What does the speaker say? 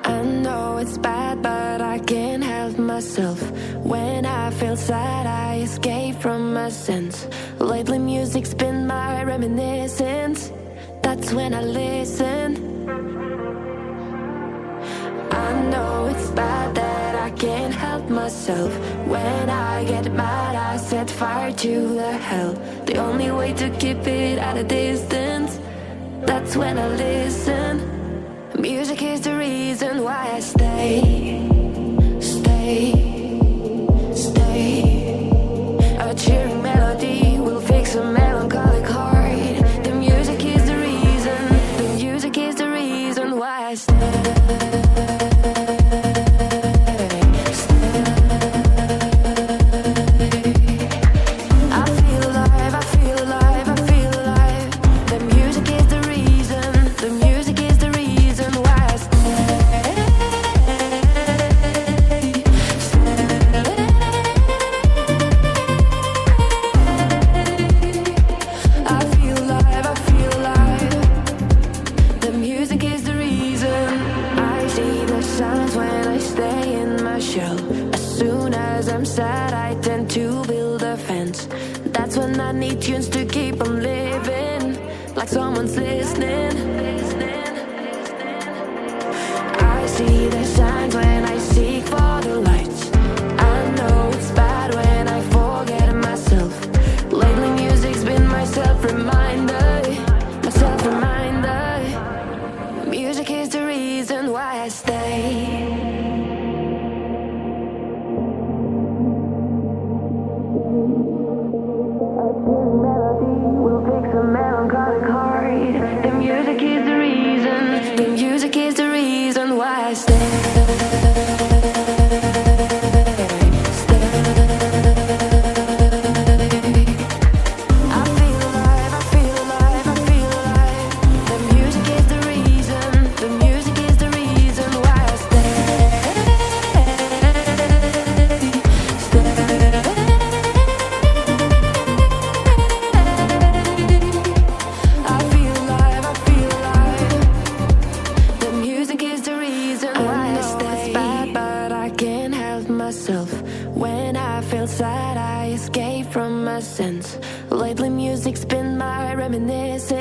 I know it's bad, but I can't help myself. When I feel sad, I escape from my sins. Lately music's been my reminiscence. That's when I listen. I know it's bad that I can't help myself. When I get mad, I set fire to the hell. The only way to keep it at a distance, that's when I listen. Music is the reason why I stay. A cheering melody will fix a melancholic heart. The music is the reason. The music is the reason why I stay. As soon as I'm sad, I tend to build a fence. That's when I need tunes to keep on living, like someone's listening. I see the signs when I seek for the lights. I know it's bad when I forget myself. Lately music's been my self-reminder, my self-reminder. Music is the reason why I stay. When I feel sad, I escape from my sins. Lately music's been my reminiscence.